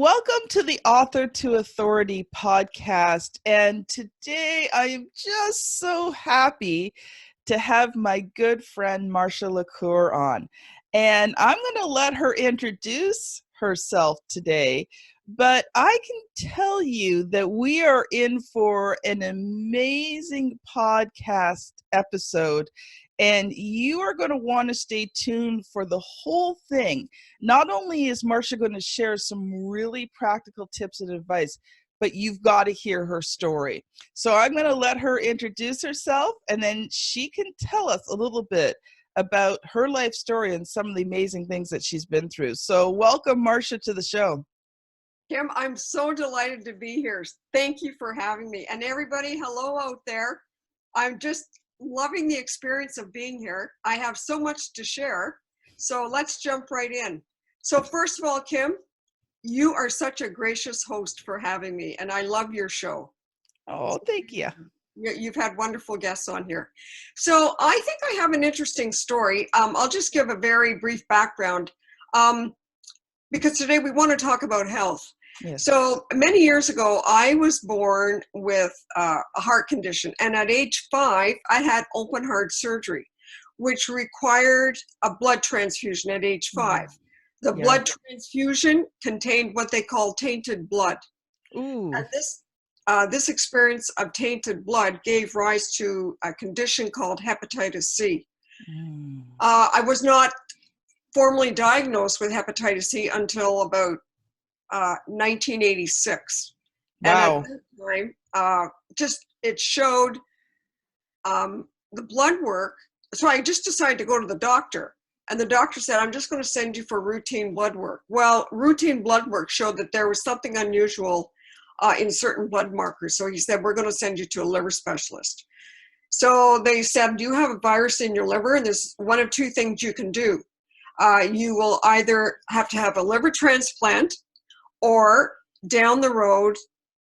Welcome to the Author to Authority podcast. And today I am just so happy to have my good friend Marsha Lecour on. And I'm going to let her introduce herself today. But I can tell you that we are in for an amazing podcast episode. And you are going to want to stay tuned for the whole thing. Not only is Marsha going to share some really practical tips and advice, but you've got to hear her story. So I'm going to let her introduce herself, and then she can tell us a little bit about her life story and some of the amazing things that she's been through. So welcome, Marsha, to the show. Kim, I'm so delighted to be here. Thank you for having me. And everybody, hello out there. I'm just loving the experience of being here. I have so much to share. So let's jump right in. So first of all, Kim, you are such a gracious host for having me, and I love your show. Oh, thank you. You've had wonderful guests on here. So I think I have an interesting story. I'll just give a very brief background because today we want to talk about health. Yes. So many years ago, I was born with a heart condition, and at age 5, I had open heart surgery, which required a blood transfusion at age 5. The blood transfusion contained what they call tainted blood. Ooh. And this experience of tainted blood gave rise to a condition called hepatitis C. I was not formally diagnosed with hepatitis C until about 1986. Wow. And at that time, it showed the blood work. So I just decided to go to the doctor. And the doctor said, I'm just going to send you for routine blood work. Well, routine blood work showed that there was something unusual in certain blood markers. So he said, we're going to send you to a liver specialist. So they said, do you have a virus in your liver? And there's one of two things you can do. You will either have to have a liver transplant, or down the road,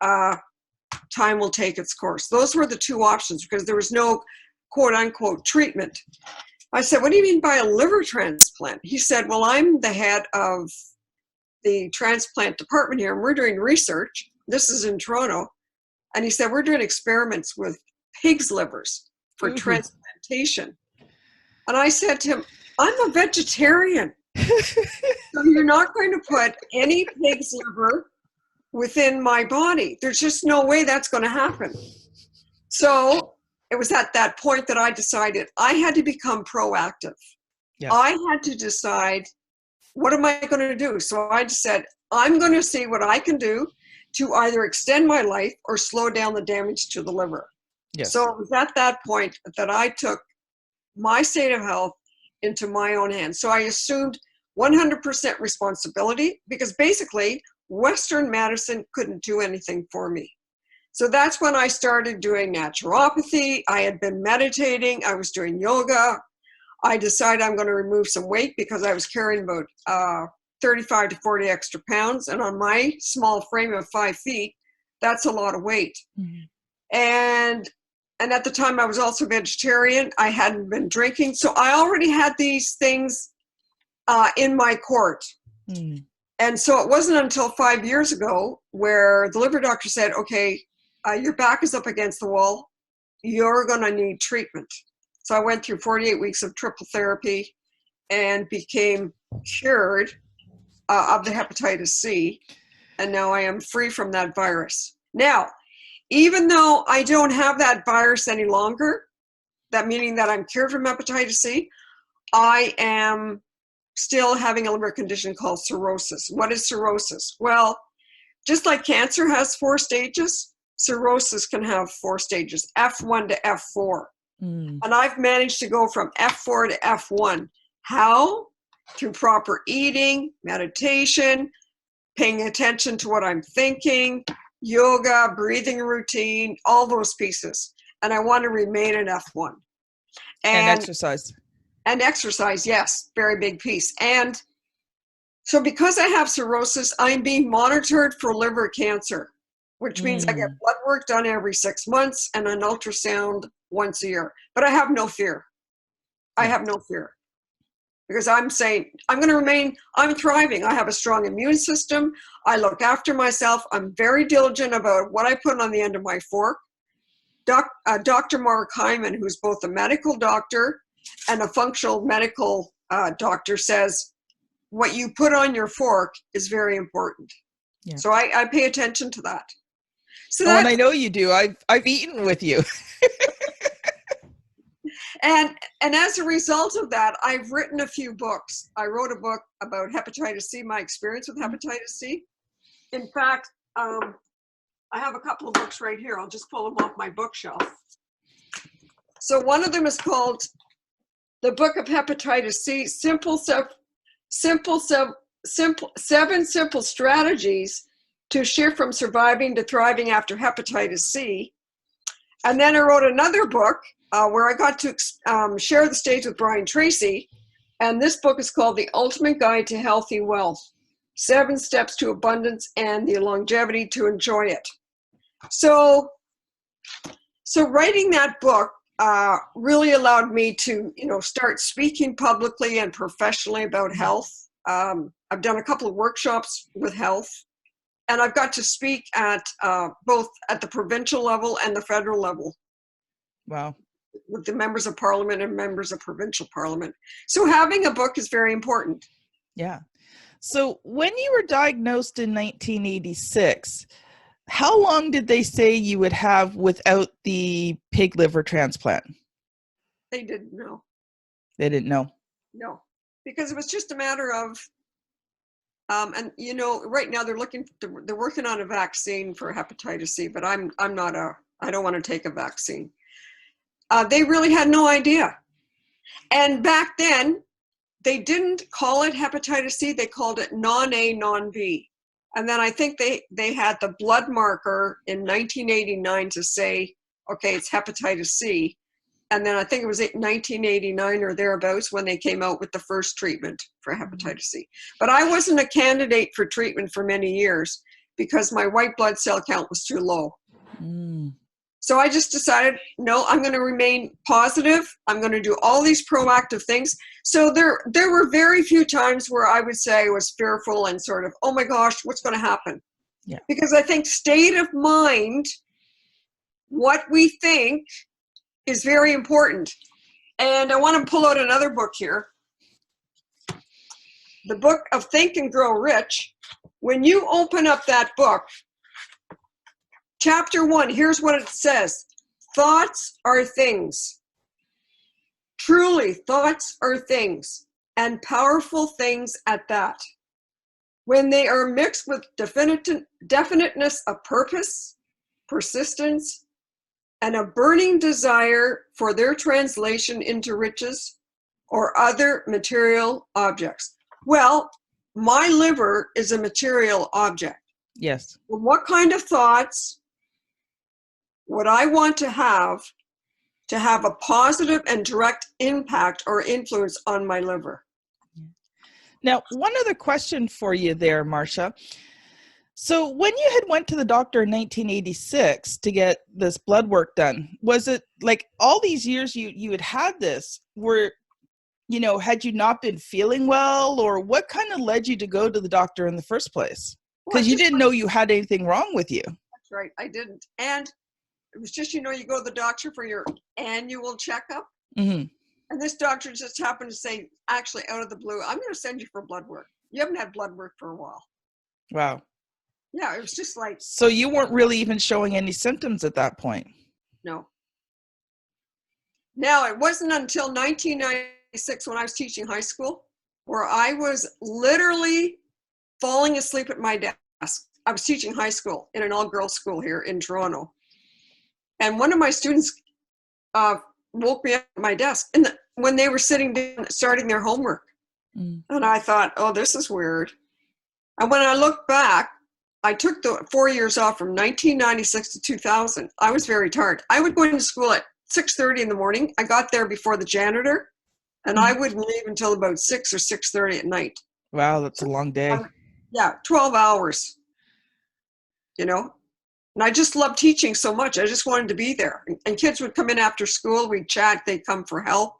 time will take its course. Those were the two options because there was no quote unquote treatment. I said, what do you mean by a liver transplant? He said, well, I'm the head of the transplant department here, and we're doing research. This is in Toronto. And he said, we're doing experiments with pigs' livers for transplantation. And I said to him, I'm a vegetarian. So you're not going to put any pig's liver within my body. There's just no way that's going to happen. So it was at that point that I decided I had to become proactive. Yeah. I had to decide, what am I going to do? So I just said, I'm going to see what I can do to either extend my life or slow down the damage to the liver. Yes. So it was at that point that I took my state of health into my own hands. So I assumed 100% responsibility because basically Western medicine couldn't do anything for me. So that's when I started doing naturopathy. I had been meditating. I was doing yoga. I decided I'm going to remove some weight because I was carrying about 35 to 40 extra pounds. And on my small frame of 5 feet, that's a lot of weight. Mm-hmm. And at the time I was also vegetarian. I hadn't been drinking. So I already had these things in my court. Mm. And so it wasn't until 5 years ago where the liver doctor said, okay, your back is up against the wall. You're going to need treatment. So I went through 48 weeks of triple therapy and became cured of the hepatitis C. And now I am free from that virus. Now, even though I don't have that virus any longer, that meaning that I'm cured from hepatitis C, I am still having a liver condition called cirrhosis. What is cirrhosis? Well, just like cancer has 4 stages, cirrhosis can have 4 stages, F1 to F4. And I've managed to go from F4 to F1. How? Through proper eating, meditation, paying attention to what I'm thinking, yoga, breathing routine, all those pieces. And I want to remain in F1. And exercise. And exercise, yes, very big piece. And so because I have cirrhosis, I'm being monitored for liver cancer, which means I get blood work done every 6 months and an ultrasound once a year. But I have no fear. I have no fear. because I'm saying I'm thriving. I have a strong immune system. I look after myself. I'm very diligent about what I put on the end of my fork. Dr. Mark Hyman, who's both a medical doctor and a functional medical doctor, says what you put on your fork is very important. Yeah. So I pay attention to that. So and I know you do. I've eaten with you. And as a result of that, I've written a few books. I wrote a book about hepatitis C, my experience with hepatitis C. In fact, I have a couple of books right here. I'll just pull them off my bookshelf. So one of them is called The Book of Hepatitis C, Seven Simple Strategies to Shift from Surviving to Thriving After Hepatitis C. And then I wrote another book where I got to share the stage with Brian Tracy. And this book is called The Ultimate Guide to Healthy Wealth, 7 Steps to Abundance and the Longevity to Enjoy It. So writing that book really allowed me to, start speaking publicly and professionally about health. I've done a couple of workshops with health, and I've got to speak at both at the provincial level and the federal level. Wow. With the members of parliament and members of provincial parliament. So having a book is very important. Yeah. So when you were diagnosed in 1986, how long did they say you would have without the pig liver transplant? They didn't know. They didn't know? No, because it was just a matter of, right now they're working on a vaccine for hepatitis C, but I don't want to take a vaccine. They really had no idea. And back then, they didn't call it hepatitis C, they called it non-A, non-B. And then I think they had the blood marker in 1989 to say, okay, it's hepatitis C. And then I think it was 1989 or thereabouts when they came out with the first treatment for hepatitis C. But I wasn't a candidate for treatment for many years because my white blood cell count was too low. Mm. So I just decided, no, I'm going to remain positive. I'm going to do all these proactive things. So there were very few times where I would say I was fearful and sort of, oh my gosh, what's going to happen? Yeah. Because I think state of mind, what we think, is very important. And I want to pull out another book here. The book of Think and Grow Rich. When you open up that book, Chapter 1, here's what it says. Thoughts are things. Truly, thoughts are things, and powerful things at that. When they are mixed with definiteness of purpose, persistence, and a burning desire for their translation into riches or other material objects. Well, my liver is a material object. Yes. What kind of thoughts would I want to have a positive and direct impact or influence on my liver? Now, one other question for you there, Marsha. So when you had went to the doctor in 1986 to get this blood work done, was it like all these years you had this, had you not been feeling well, or what kind of led you to go to the doctor in the first place? Because you didn't know you had anything wrong with you. That's right, I didn't. And it was just, you go to the doctor for your annual checkup. Mm-hmm. And this doctor just happened to say, actually, out of the blue, I'm going to send you for blood work. You haven't had blood work for a while. Wow. Yeah, it was just like. So you weren't really even showing any symptoms at that point? No. Now, it wasn't until 1996 when I was teaching high school where I was literally falling asleep at my desk. I was teaching high school in an all-girls school here in Toronto. And one of my students woke me up at my desk when they were sitting down starting their homework. Mm. And I thought, oh, this is weird. And when I look back, I took the 4 years off from 1996 to 2000. I was very tired. I would go into school at 6:30 in the morning. I got there before the janitor, and I wouldn't leave until about 6 or 6:30 at night. Wow, that's a long day. 12 hours, And I just loved teaching so much. I just wanted to be there. And kids would come in after school. We'd chat. They'd come for help.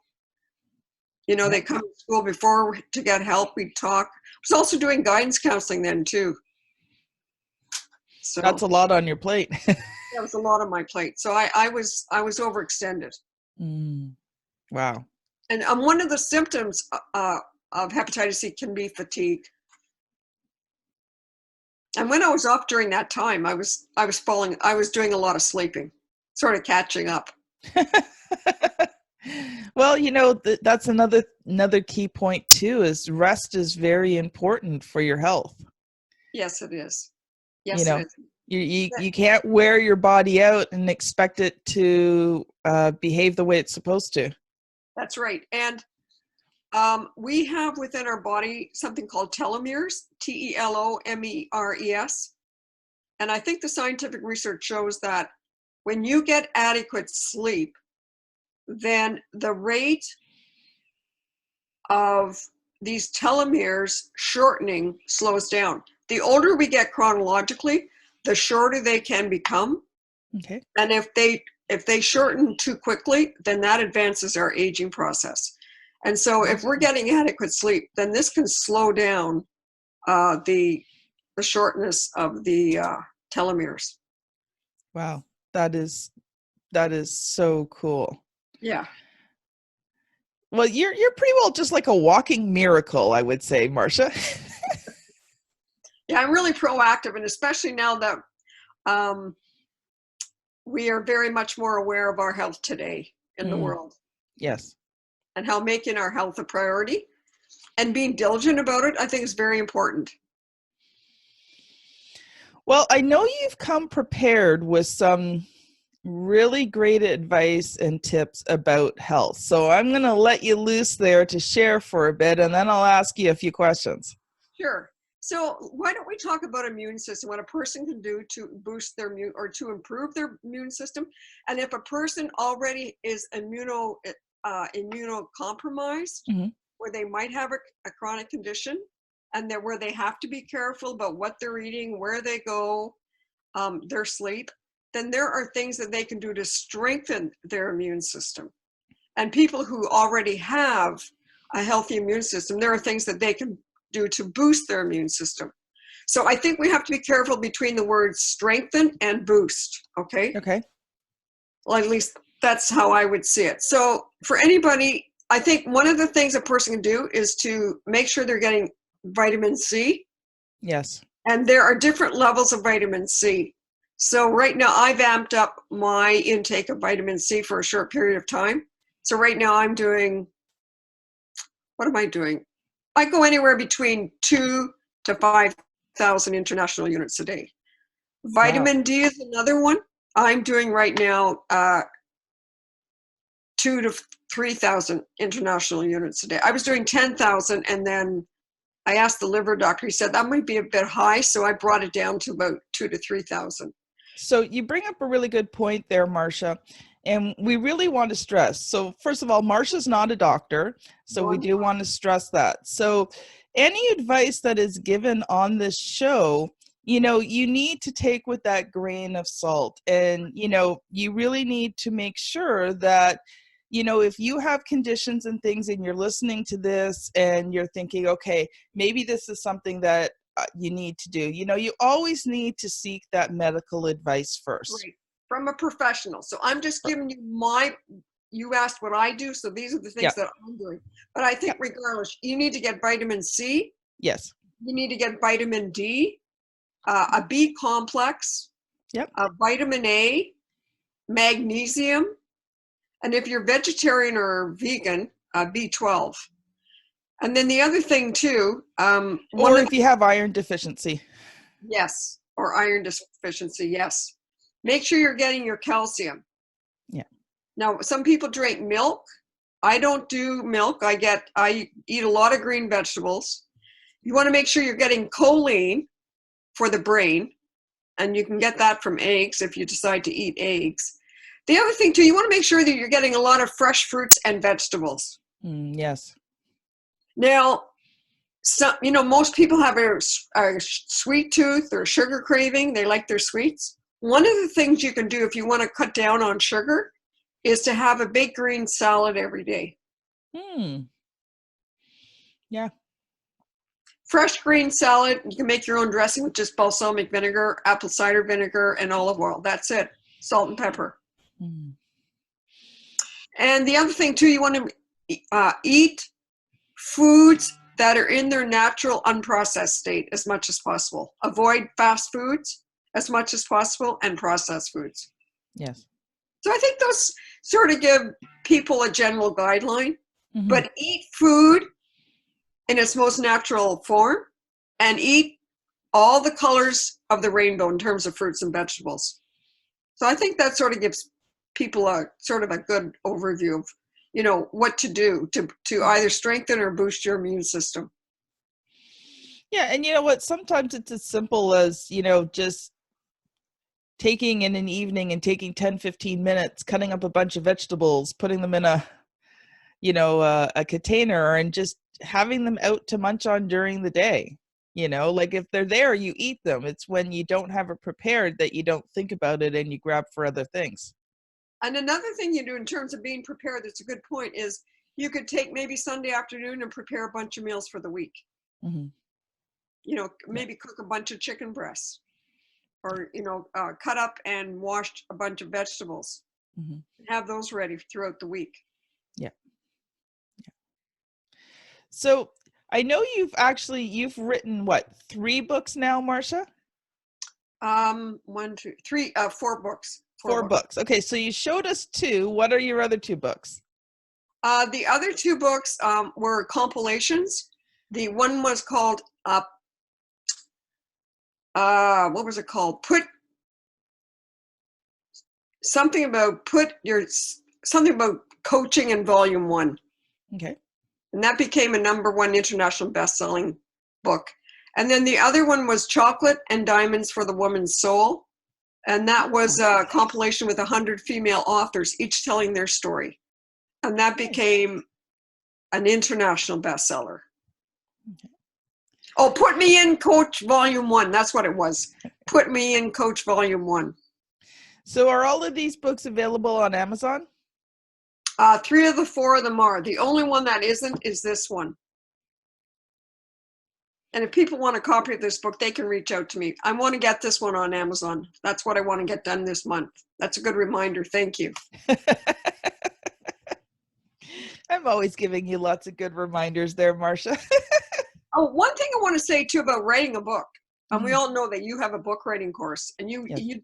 You know, they come to school before to get help. We'd talk. I was also doing guidance counseling then too. So That's a lot on your plate. that was a lot on my plate. So I was overextended. Wow. And one of the symptoms of hepatitis C can be fatigue. And when I was off during that time, I was doing a lot of sleeping, sort of catching up. Well, you know, that's another key point too, is rest is very important for your health. Yes, it is. Yes, You know, it is. you can't wear your body out and expect it to behave the way it's supposed to. That's right. And we have within our body something called telomeres, telomeres. And I think the scientific research shows that when you get adequate sleep, then the rate of these telomeres shortening slows down. The older we get chronologically, the shorter they can become. Okay. And if they shorten too quickly, then that advances our aging process. And so if we're getting adequate sleep, then this can slow down the shortness of the telomeres. Wow. That is so cool. Yeah. Well, you're pretty well just like a walking miracle, I would say, Marsha. Yeah, I'm really proactive, and especially now that we are very much more aware of our health today in the world. Yes. And how making our health a priority and being diligent about it, I think, is very important. Well, I know you've come prepared with some really great advice and tips about health. So I'm going to let you loose there to share for a bit, and then I'll ask you a few questions. Sure. So why don't we talk about immune system, what a person can do to boost their immune or to improve their immune system. And if a person already is immunocompromised, where they might have a chronic condition, and where they have to be careful about what they're eating, where they go, their sleep, then there are things that they can do to strengthen their immune system. And people who already have a healthy immune system, there are things that they can do to boost their immune system. So I think we have to be careful between the words strengthen and boost, okay? Okay. Well, at least that's how I would see it. So for anybody, I think one of the things a person can do is to make sure they're getting vitamin C. Yes. And there are different levels of vitamin C. So right now I've amped up my intake of vitamin C for a short period of time. So right now I'm doing, what am I doing? I go anywhere between 2,000 to 5,000 international units a day. Vitamin D is another one. I'm doing right now 2,000 to 3,000 international units a day. I was doing 10,000, and then I asked the liver doctor. He said that might be a bit high, so I brought it down to about 2,000 to 3,000. So you bring up a really good point there, Marsha, and we really want to stress. So first of all, Marsha's not a doctor, so we do want to stress that. So any advice that is given on this show, you know, you need to take with that grain of salt, and, you know, you really need to make sure that, you know, if you have conditions and things and you're listening to this and you're thinking, okay, maybe this is something that you need to do, you know, you always need to seek that medical advice first. Right. From a professional. So I'm just giving you you asked what I do, so these are the things that I'm doing. But I think regardless, you need to get vitamin C. Yes. You need to get vitamin D, a B complex, a vitamin A, magnesium, and if you're vegetarian or vegan, B12. And then the other thing too, or if you have iron deficiency. Yes, or iron deficiency, yes. Make sure you're getting your calcium. Yeah. Now, some people drink milk. I don't do milk. I eat a lot of green vegetables. You want to make sure you're getting choline for the brain, and you can get that from eggs if you decide to eat eggs. The other thing too, you want to make sure that you're getting a lot of fresh fruits and vegetables. Yes. Now, most people have a sweet tooth or sugar craving. They like their sweets. One of the things you can do if you want to cut down on sugar is to have a big green salad every day. Yeah. Fresh green salad. You can make your own dressing with just balsamic vinegar, apple cider vinegar, and olive oil. That's it. Salt and pepper. Mm. And the other thing too, you want to eat foods that are in their natural unprocessed state as much as possible. Avoid fast foods as much as possible and processed foods. Yes. So I think those sort of give people a general guideline, Mm-hmm. but eat food in its most natural form and eat all the colors of the rainbow in terms of fruits and vegetables. So I think that sort of gives people a sort of a good overview of, you know, what to do to either strengthen or boost your immune system. Yeah. And you know what? Sometimes it's as simple as, you know, just taking in an evening and taking 10, 15 minutes, cutting up a bunch of vegetables, putting them in a, you know, a container and just having them out to munch on during the day. You know, like if they're there, you eat them. It's when you don't have it prepared that you don't think about it and you grab for other things. And another thing you do in terms of being prepared, that's a good point, is you could take maybe Sunday afternoon and prepare a bunch of meals for the week. Mm-hmm. You know, maybe cook a bunch of chicken breasts or, you know, cut up and washed a bunch of vegetables. Mm-hmm. Have those ready throughout the week. Yeah. Yeah. So I know you've written what, 3 books now, Marsha? 1, 2, 3, 4 books. 4 books. Okay. So you showed us 2. What are your other 2 books? The other 2 books were compilations. The one was called, what was it called? Something about coaching in volume 1. Okay. And that became a #1 international best-selling book. And then the other one was Chocolate and Diamonds for the Woman's Soul. And that was a compilation with 100 female authors, each telling their story. And that became an international bestseller. Okay. Oh, Put Me In Coach Volume 1. That's what it was. Put Me In Coach Volume 1. So are all of these books available on Amazon? 3 of the 4 of them are. The only one that isn't is this one. And if people want a copy of this book, they can reach out to me. I want to get this one on Amazon. That's what I want to get done this month. That's a good reminder. Thank you. I'm always giving you lots of good reminders there, Marsha. Oh, one thing I want to say too about writing a book. And we Mhm. all know that you have a book writing course, and Yes.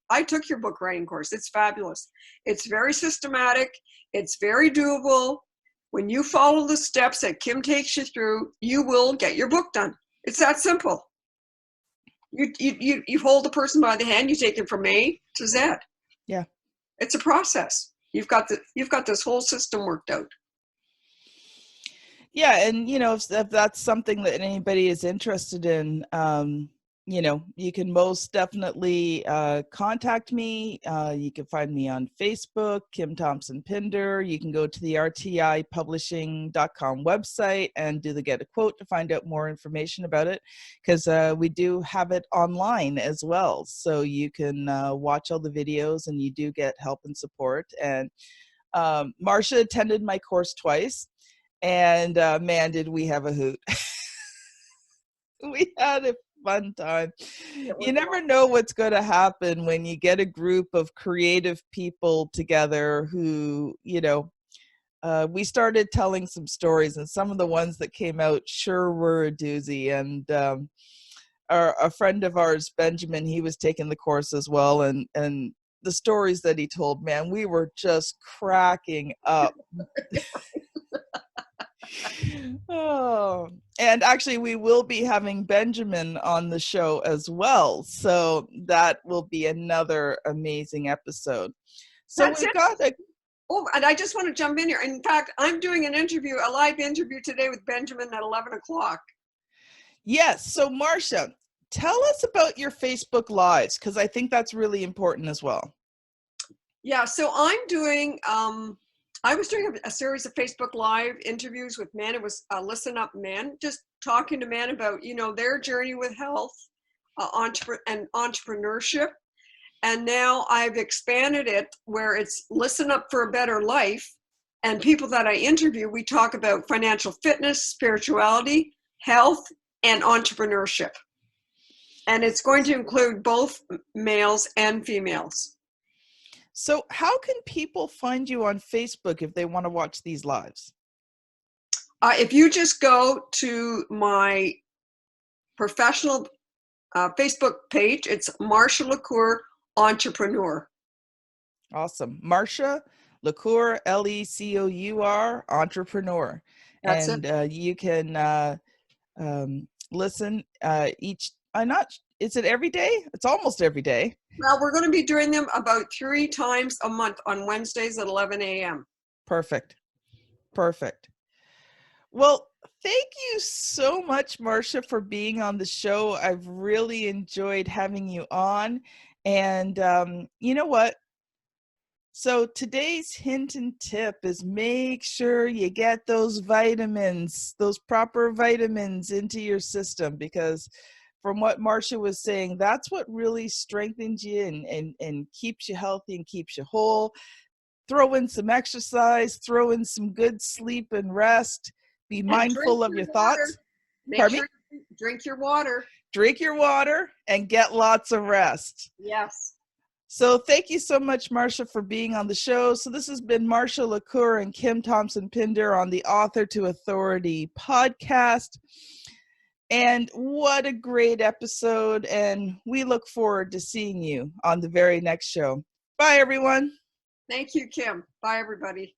I took your book writing course. It's fabulous. It's very systematic. It's very doable. When you follow the steps that Kim takes you through, you will get your book done. It's that simple. You hold the person by the hand. You take it from A to Z. Yeah. It's a process. You've got this whole system worked out. Yeah, and you know, if that's something that anybody is interested in, you know, you can most definitely contact me. You can find me on Facebook, Kim Thompson-Pinder. You can go to the rtipublishing.com website and do the Get a Quote to find out more information about it, because we do have it online as well. So you can watch all the videos and you do get help and support. And Marsha attended my course twice. And man, did we have a hoot. We had a fun time. You never know what's going to happen when you get a group of creative people together who, you know, we started telling some stories, and some of the ones that came out sure were a doozy. And a friend of ours, Benjamin, he was taking the course as well. And the stories that he told, man, we were just cracking up. Oh, and actually we will be having Benjamin on the show as well. So that will be another amazing episode. So That's we've it. got a, Oh, and I just want to jump in here. In fact, I'm doing a live interview today with Benjamin at 11 o'clock. yes. So Marsha, tell us about your Facebook Lives, because I think that's really important as well. Yeah, so I'm doing, I was doing a series of Facebook Live interviews with men. It was Listen Up Men, just talking to men about, you know, their journey with health and entrepreneurship. And now I've expanded it where it's Listen Up for a Better Life. And people that I interview, we talk about financial fitness, spirituality, health, and entrepreneurship. And it's going to include both males and females. So how can people find you on Facebook if they want to watch these lives? If you just go to my professional Facebook page, it's Marsha Lecour, Entrepreneur. Awesome. Marsha Lecour, Lecour, Entrepreneur. That's And it. you can listen is it every day? It's almost every day. Well, we're going to be doing them about 3 times a month on Wednesdays at 11 a.m. Perfect. Perfect. Well, thank you so much, Marsha, for being on the show. I've really enjoyed having you on. And you know what? So today's hint and tip is make sure you get those vitamins, those proper vitamins into your system, because from what Marsha was saying, that's what really strengthens you and keeps you healthy and keeps you whole. Throw in some exercise, throw in some good sleep and rest. Be And drink mindful of your your water. thoughts. Make Pardon me? sure you drink your water. Drink your water and get lots of rest. Yes. So thank you so much, Marsha, for being on the show. So this has been Marsha Lecour and Kim Thompson-Pinder on the Author to Authority podcast. And what a great episode. And we look forward to seeing you on the very next show. Bye, everyone. Thank you, Kim. Bye, everybody.